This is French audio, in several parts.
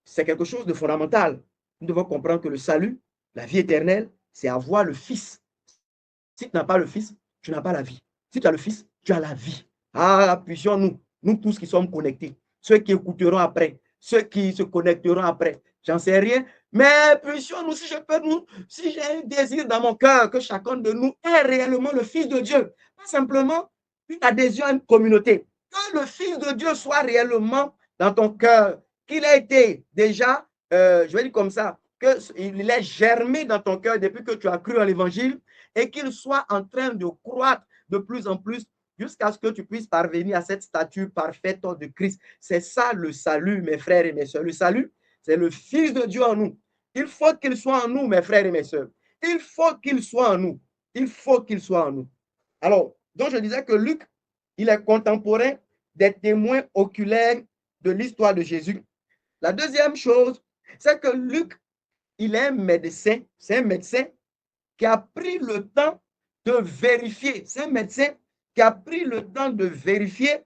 c'est quelque chose de fondamental. Nous devons comprendre que le salut, la vie éternelle, c'est avoir le Fils. Si tu n'as pas le Fils, tu n'as pas la vie. Si tu as le Fils, tu as la vie. Ah, puissions-nous, nous tous qui sommes connectés, ceux qui écouteront après, ceux qui se connecteront après, j'en sais rien, mais puissions-nous, si j'ai un désir dans mon cœur que chacun de nous est réellement le Fils de Dieu, pas simplement une adhésion à une communauté, que le Fils de Dieu soit réellement dans ton cœur, qu'il ait été déjà, je vais dire comme ça, qu'il ait germé dans ton cœur depuis que tu as cru en l'évangile et qu'il soit en train de croître de plus en plus jusqu'à ce que tu puisses parvenir à cette stature parfaite de Christ. C'est ça le salut, mes frères et mes sœurs. Le salut, c'est le Fils de Dieu en nous. Il faut qu'il soit en nous, mes frères et mes sœurs. Il faut qu'il soit en nous. Il faut qu'il soit en nous. Alors, donc je disais que Luc, il est contemporain des témoins oculaires de l'histoire de Jésus. La deuxième chose, c'est que Luc, il est un médecin. C'est un médecin qui a pris le temps de vérifier. C'est un médecin qui a pris le temps de vérifier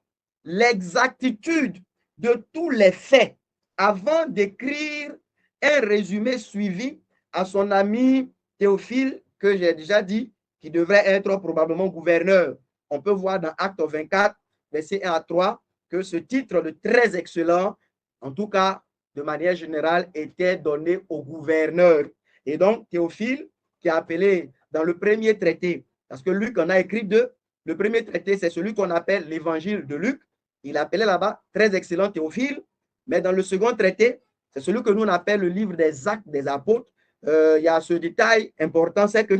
l'exactitude de tous les faits avant d'écrire un résumé suivi à son ami Théophile, que j'ai déjà dit, qui devrait être probablement gouverneur. On peut voir dans Acte 24, verset 1 à 3, que ce titre de très excellent, en tout cas de manière générale, était donné au gouverneur. Et donc, Théophile, qui est appelé dans le premier traité, parce que Luc en a écrit deux. Le premier traité, c'est celui qu'on appelle l'évangile de Luc. Il appelait là-bas très excellent Théophile. Mais dans le second traité, c'est celui que nous on appelle le livre des actes des apôtres. Il y a ce détail important, c'est que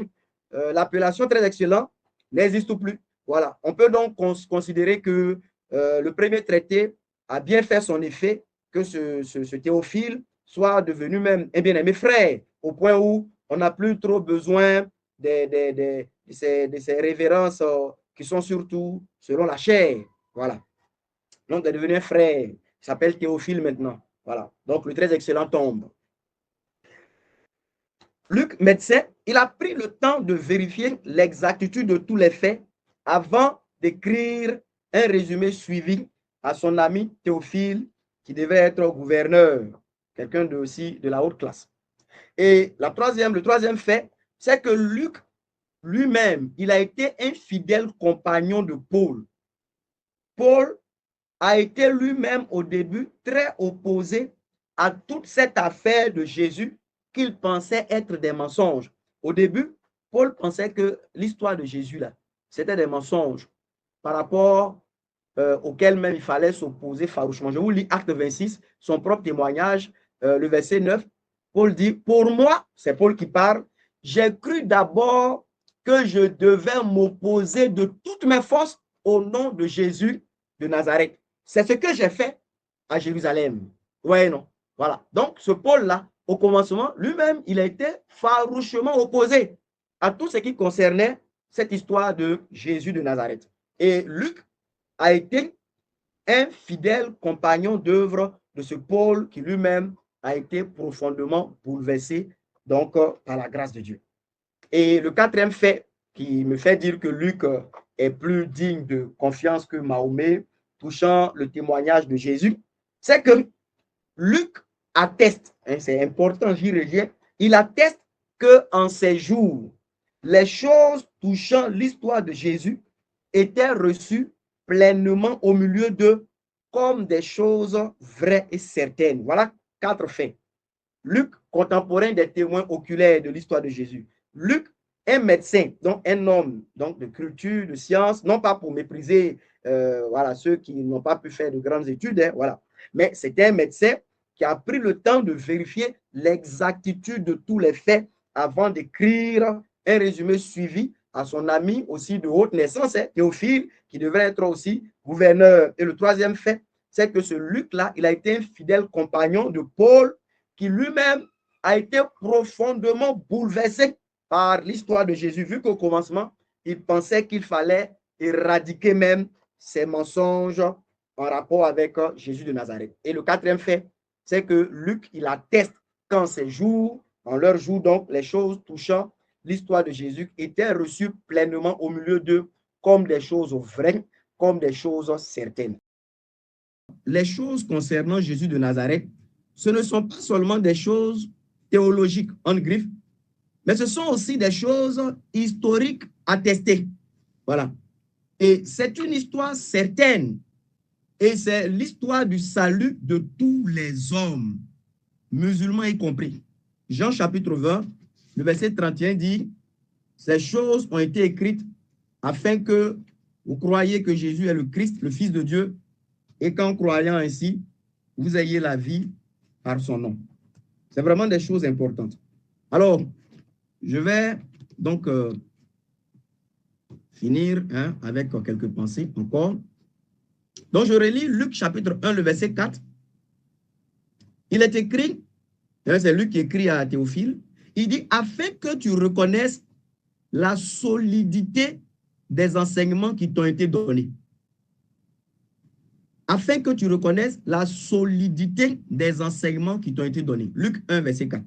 l'appellation très excellent n'existe plus. Voilà. On peut donc considérer que le premier traité a bien fait son effet, que ce Théophile soit devenu même un bien-aimé frère, au point où on n'a plus trop besoin de ces révérences qui sont surtout selon la chair. Voilà. Donc, il est devenu un frère. Il s'appelle Théophile maintenant. Voilà. Donc, le très excellent tombe. Luc, médecin, il a pris le temps de vérifier l'exactitude de tous les faits avant d'écrire un résumé suivi à son ami Théophile, qui devait être gouverneur, quelqu'un aussi de la haute classe. Et le troisième fait, c'est que Luc lui-même, il a été un fidèle compagnon de Paul. Paul a été lui-même au début très opposé à toute cette affaire de Jésus qu'il pensait être des mensonges. Au début, Paul pensait que l'histoire de Jésus, là, c'était des mensonges par rapport auxquels même il fallait s'opposer farouchement. Je vous lis Acte 26, son propre témoignage, le verset 9. Paul dit, pour moi, c'est Paul qui parle, j'ai cru d'abord que je devais m'opposer de toutes mes forces au nom de Jésus de Nazareth. C'est ce que j'ai fait à Jérusalem. Ouais, non. Voilà. Donc, ce Paul-là, au commencement, lui-même, il a été farouchement opposé à tout ce qui concernait cette histoire de Jésus de Nazareth. Et Luc a été un fidèle compagnon d'œuvre de ce Paul qui lui-même a été profondément bouleversé donc par la grâce de Dieu. Et le quatrième fait qui me fait dire que Luc est plus digne de confiance que Mahomet touchant le témoignage de Jésus, c'est que Luc atteste, hein, c'est important, j'y reviens, il atteste qu'en ces jours, les choses touchant l'histoire de Jésus étaient reçues pleinement au milieu d'eux comme des choses vraies et certaines. Voilà 4 faits. Luc, contemporain des témoins oculaires de l'histoire de Jésus. Luc, un médecin, donc un homme donc de culture, de science, non pas pour mépriser voilà, ceux qui n'ont pas pu faire de grandes études, hein, voilà. Mais c'était un médecin qui a pris le temps de vérifier l'exactitude de tous les faits avant d'écrire un résumé suivi à son ami aussi de haute naissance, hein, Théophile, qui devrait être aussi gouverneur. Et le troisième fait, c'est que ce Luc-là, il a été un fidèle compagnon de Paul, qui lui-même a été profondément bouleversé par l'histoire de Jésus, vu qu'au commencement, il pensait qu'il fallait éradiquer même ces mensonges en rapport avec Jésus de Nazareth. Et le quatrième fait, c'est que Luc, il atteste qu'en ces jours, en leurs jours, donc, les choses touchant l'histoire de Jésus étaient reçues pleinement au milieu d'eux comme des choses vraies, comme des choses certaines. Les choses concernant Jésus de Nazareth ce ne sont pas seulement des choses théologiques en griffe, mais ce sont aussi des choses historiques attestées. Voilà. Et c'est une histoire certaine. Et c'est l'histoire du salut de tous les hommes, musulmans y compris. Jean chapitre 20, le verset 31 dit, ces choses ont été écrites afin que vous croyiez que Jésus est le Christ, le Fils de Dieu, et qu'en croyant ainsi, vous ayez la vie par son nom. C'est vraiment des choses importantes. Alors, je vais donc finir avec quelques pensées encore. Donc, je relis Luc chapitre 1, le verset 4. Il est écrit, c'est Luc qui écrit à Théophile, il dit, afin que tu reconnaisses la solidité des enseignements qui t'ont été donnés. Afin que tu reconnaisses la solidité des enseignements qui t'ont été donnés. Luc 1, verset 4.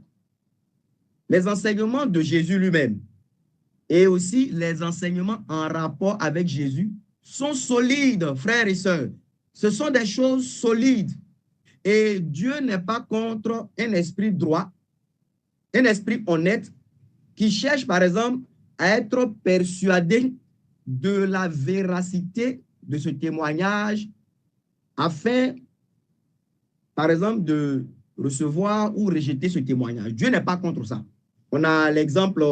Les enseignements de Jésus lui-même et aussi les enseignements en rapport avec Jésus sont solides, frères et sœurs. Ce sont des choses solides. Et Dieu n'est pas contre un esprit droit, un esprit honnête qui cherche, par exemple, à être persuadé de la véracité de ce témoignage afin, par exemple, de recevoir ou rejeter ce témoignage. Dieu n'est pas contre ça. On a l'exemple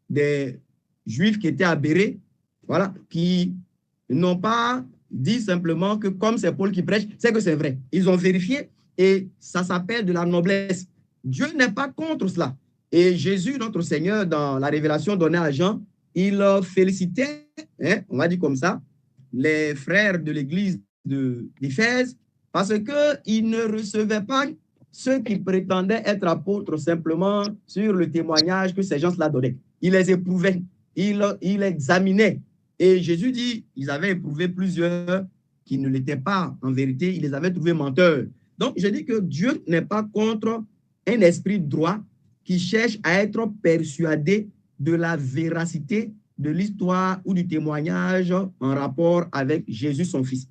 des Juifs qui étaient à Bérée, voilà, qui n'ont pas dit simplement que comme c'est Paul qui prêche, c'est que c'est vrai. Ils ont vérifié et ça s'appelle de la noblesse. Dieu n'est pas contre cela. Et Jésus, notre Seigneur, dans la révélation donnée à Jean, il félicitait, on va dire comme ça, les frères de l'église d'Éphèse parce qu'ils ne recevaient pas ceux qui prétendaient être apôtres simplement sur le témoignage que ces gens-là donnaient. Il les éprouvait, il examinait. Et Jésus dit, ils avaient éprouvé plusieurs qui ne l'étaient pas en vérité, il les avait trouvés menteurs. Donc, je dis que Dieu n'est pas contre un esprit droit qui cherche à être persuadé de la véracité de l'histoire ou du témoignage en rapport avec Jésus, son Fils.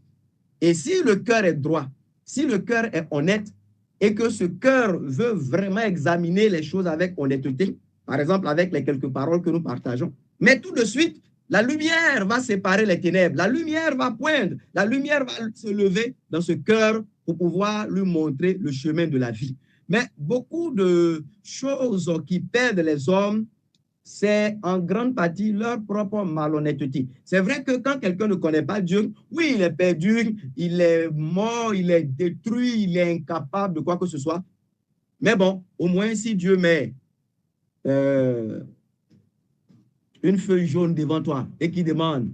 Et si le cœur est droit, si le cœur est honnête et que ce cœur veut vraiment examiner les choses avec honnêteté, par exemple avec les quelques paroles que nous partageons, mais tout de suite, la lumière va séparer les ténèbres, la lumière va poindre, la lumière va se lever dans ce cœur pour pouvoir lui montrer le chemin de la vie. Mais beaucoup de choses qui perdent les hommes, c'est en grande partie leur propre malhonnêteté. C'est vrai que quand quelqu'un ne connaît pas Dieu, oui, il est perdu, il est mort, il est détruit, il est incapable de quoi que ce soit. Mais bon, au moins si Dieu met une feuille jaune devant toi et qui demande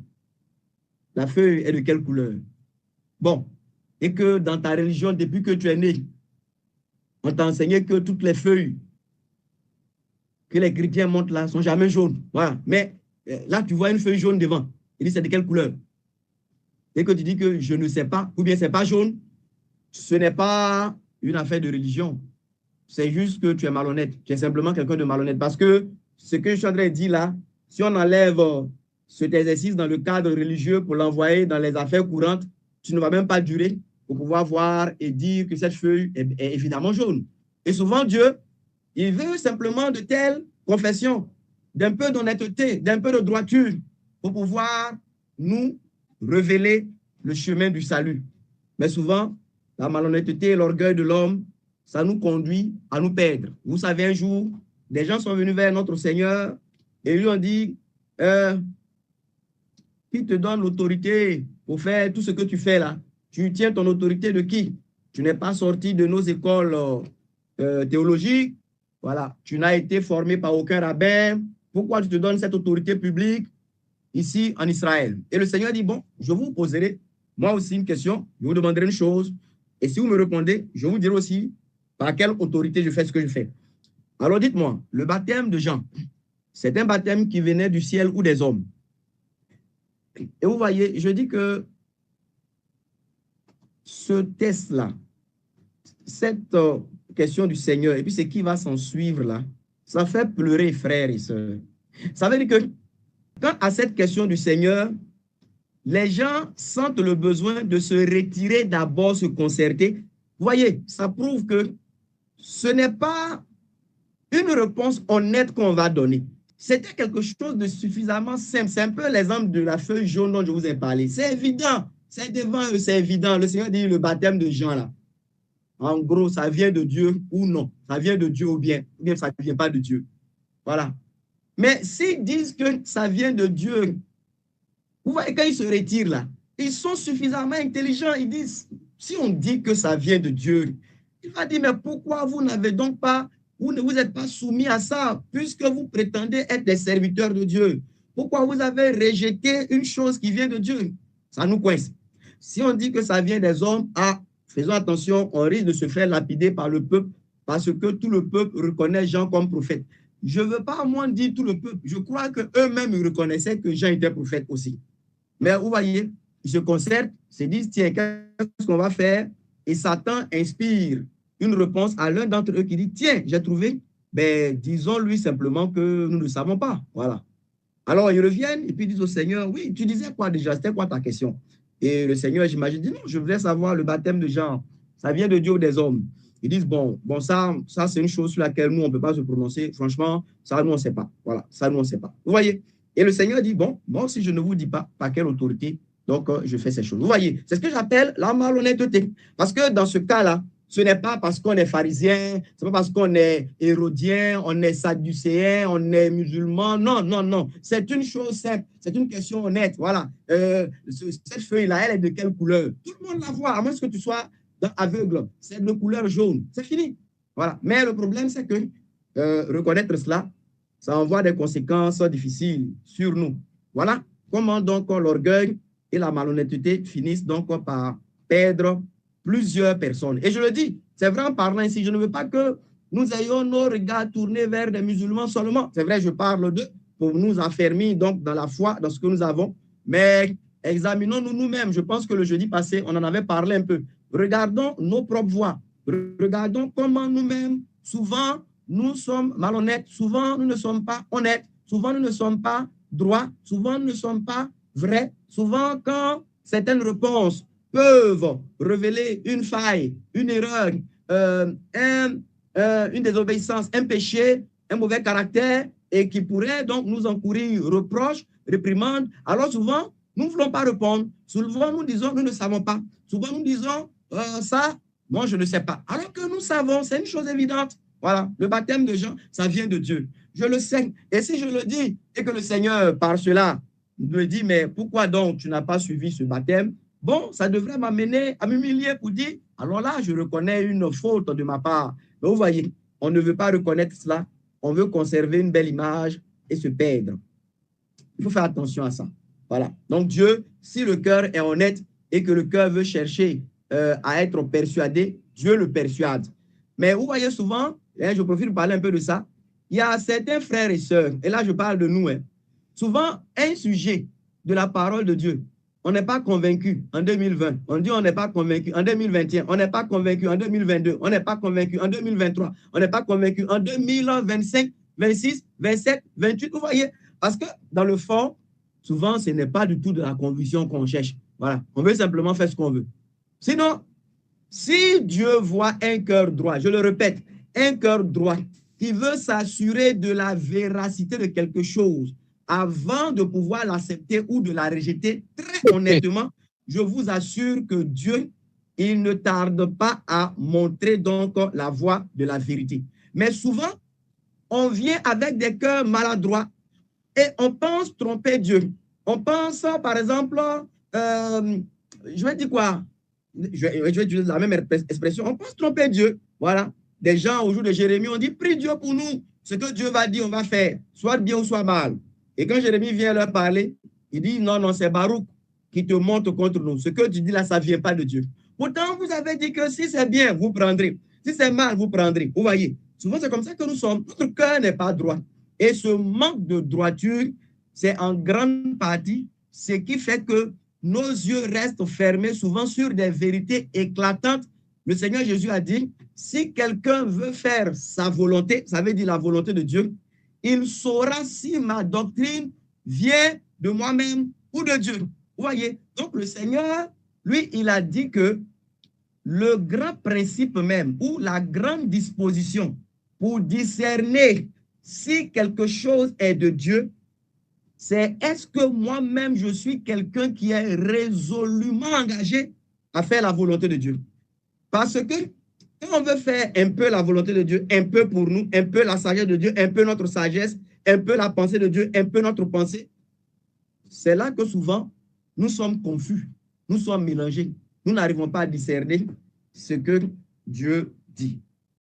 la feuille est de quelle couleur? Bon, et que dans ta religion, depuis que tu es né, on t'a enseigné que toutes les feuilles que les chrétiens montrent là sont jamais jaunes. Voilà. Mais là, tu vois une feuille jaune devant. Il dit, c'est de quelle couleur? Et que tu dis que je ne sais pas, ou bien c'est pas jaune, ce n'est pas une affaire de religion. C'est juste que tu es malhonnête. Tu es simplement quelqu'un de malhonnête. Parce que ce que je suis en train de dire là, si on enlève cet exercice dans le cadre religieux pour l'envoyer dans les affaires courantes, tu ne vas même pas durer pour pouvoir voir et dire que cette feuille est évidemment jaune. Et souvent, Dieu, il veut simplement de telles confessions, d'un peu d'honnêteté, d'un peu de droiture pour pouvoir nous révéler le chemin du salut. Mais souvent, la malhonnêteté et l'orgueil de l'homme, ça nous conduit à nous perdre. Vous savez, un jour, des gens sont venus vers notre Seigneur et lui ont dit, qui te donne l'autorité pour faire tout ce que tu fais là? Tu tiens ton autorité de qui? Tu n'es pas sorti de nos écoles théologiques. Voilà, tu n'as été formé par aucun rabbin. Pourquoi tu te donnes cette autorité publique ici en Israël? Et le Seigneur dit, bon, je vous poserai moi aussi une question, je vous demanderai une chose, et si vous me répondez, je vous dirai aussi par quelle autorité je fais ce que je fais. Alors dites-moi, le baptême de Jean, c'est un baptême qui venait du ciel ou des hommes? Et vous voyez, je dis que ce test-là, cette question du Seigneur, et puis ce qui va s'en suivre là, ça fait pleurer, frères et sœurs. Ça veut dire que, quant à cette question du Seigneur, les gens sentent le besoin de se retirer d'abord, se concerter. Vous voyez, ça prouve que ce n'est pas une réponse honnête qu'on va donner. C'était quelque chose de suffisamment simple. C'est un peu l'exemple de la feuille jaune dont je vous ai parlé. C'est évident. C'est devant eux, c'est évident. Le Seigneur dit le baptême de Jean, là. En gros, ça vient de Dieu ou non. Ça vient de Dieu ou bien ça ne vient pas de Dieu. Voilà. Mais s'ils disent que ça vient de Dieu, vous voyez, quand ils se retirent là, ils sont suffisamment intelligents. Ils disent, si on dit que ça vient de Dieu, il va dire, mais pourquoi vous n'avez donc pas, vous ne vous êtes pas soumis à ça, puisque vous prétendez être des serviteurs de Dieu? Pourquoi vous avez rejeté une chose qui vient de Dieu? Ça nous coince. Si on dit que ça vient des hommes, faisons attention, on risque de se faire lapider par le peuple, parce que tout le peuple reconnaît Jean comme prophète. Je ne veux pas, moi, dire tout le peuple. Je crois qu'eux-mêmes reconnaissaient que Jean était prophète aussi. Mais vous voyez, ils se concertent, se disent, tiens, qu'est-ce qu'on va faire? Et Satan inspire une réponse à l'un d'entre eux qui dit, tiens, j'ai trouvé, ben, disons-lui simplement que nous ne savons pas. Voilà. Alors, ils reviennent et puis ils disent au Seigneur, oui, tu disais quoi déjà? C'était quoi ta question? Et le Seigneur, j'imagine, dit, non, je voulais savoir le baptême de Jean. Ça vient de Dieu ou des hommes? Ils disent, bon ça c'est une chose sur laquelle nous, on ne peut pas se prononcer. Franchement, ça, nous, on ne sait pas. Voilà, ça, nous, on ne sait pas. Vous voyez? Et le Seigneur dit, bon, si je ne vous dis pas par quelle autorité, donc je fais ces choses. Vous voyez, c'est ce que j'appelle la malhonnêteté. Parce que dans ce cas-là, ce n'est pas parce qu'on est pharisien, ce n'est pas parce qu'on est hérodien, on est sadducéen, on est musulman. Non, non, non. C'est une chose simple. C'est une question honnête. Voilà. Cette feuille-là, elle est de quelle couleur? Tout le monde la voit, à moins que tu sois aveugle. C'est de couleur jaune. C'est fini. Voilà. Mais le problème, c'est que reconnaître cela, ça envoie des conséquences difficiles sur nous. Voilà. Comment donc l'orgueil et la malhonnêteté finissent donc par perdre plusieurs personnes. Et je le dis, c'est vrai en parlant ici, je ne veux pas que nous ayons nos regards tournés vers des musulmans seulement. C'est vrai, je parle d'eux pour nous affermir donc dans la foi, dans ce que nous avons. Mais examinons-nous nous-mêmes. Je pense que le jeudi passé, on en avait parlé un peu. Regardons nos propres voies. Regardons comment nous-mêmes, souvent, nous sommes malhonnêtes. Souvent, nous ne sommes pas honnêtes. Souvent, nous ne sommes pas droits. Souvent, nous ne sommes pas vrais. Souvent, quand certaines réponses peuvent révéler une faille, une erreur, une désobéissance, un péché, un mauvais caractère et qui pourrait donc nous encourir reproches, réprimandes. Alors souvent, nous ne voulons pas répondre. Souvent, nous disons, nous ne savons pas. Souvent, nous disons, ça, moi, je ne sais pas. Alors que nous savons, c'est une chose évidente. Voilà, le baptême de Jean, ça vient de Dieu. Je le sais. Et si je le dis et que le Seigneur, par cela, me dit, mais pourquoi donc tu n'as pas suivi ce baptême? Bon, ça devrait m'amener à m'humilier pour dire, alors là, je reconnais une faute de ma part. Mais vous voyez, on ne veut pas reconnaître cela. On veut conserver une belle image et se perdre. Il faut faire attention à ça. Voilà. Donc Dieu, si le cœur est honnête et que le cœur veut chercher à être persuadé, Dieu le persuade. Mais vous voyez souvent, je profite de parler un peu de ça, il y a certains frères et sœurs, et là je parle de nous, souvent un sujet de la parole de Dieu, on n'est pas convaincu en 2020, on dit on n'est pas convaincu en 2021, on n'est pas convaincu en 2022, on n'est pas convaincu en 2023, on n'est pas convaincu en 2025, 26, 27, 28, vous voyez, parce que dans le fond, souvent ce n'est pas du tout de la conviction qu'on cherche. Voilà, on veut simplement faire ce qu'on veut. Sinon, si Dieu voit un cœur droit, je le répète, un cœur droit qui veut s'assurer de la véracité de quelque chose avant de pouvoir l'accepter ou de la rejeter, très honnêtement, je vous assure que Dieu, il ne tarde pas à montrer donc la voie de la vérité. Mais souvent, on vient avec des cœurs maladroits et on pense tromper Dieu. On pense, par exemple, je vais dire quoi? Je vais utiliser la même expression. On pense tromper Dieu. Voilà. Des gens, au jour de Jérémie, on dit, prie Dieu pour nous. Ce que Dieu va dire, on va faire, soit bien ou soit mal. Et quand Jérémie vient leur parler, il dit, non, non, c'est Baruch qui te montre contre nous. Ce que tu dis là, ça ne vient pas de Dieu. Pourtant, vous avez dit que si c'est bien, vous prendrez. Si c'est mal, vous prendrez. Vous voyez, souvent, c'est comme ça que nous sommes. Notre cœur n'est pas droit. Et ce manque de droiture, c'est en grande partie ce qui fait que nos yeux restent fermés souvent sur des vérités éclatantes. Le Seigneur Jésus a dit, si quelqu'un veut faire sa volonté, ça veut dire la volonté de Dieu, il saura si ma doctrine vient de moi-même ou de Dieu. Vous voyez, donc le Seigneur, lui, il a dit que le grand principe même ou la grande disposition pour discerner si quelque chose est de Dieu, c'est est-ce que moi-même je suis quelqu'un qui est résolument engagé à faire la volonté de Dieu. Parce que quand on veut faire un peu la volonté de Dieu, un peu pour nous, un peu la sagesse de Dieu, un peu notre sagesse, un peu la pensée de Dieu, un peu notre pensée, c'est là que souvent nous sommes confus, nous sommes mélangés, nous n'arrivons pas à discerner ce que Dieu dit.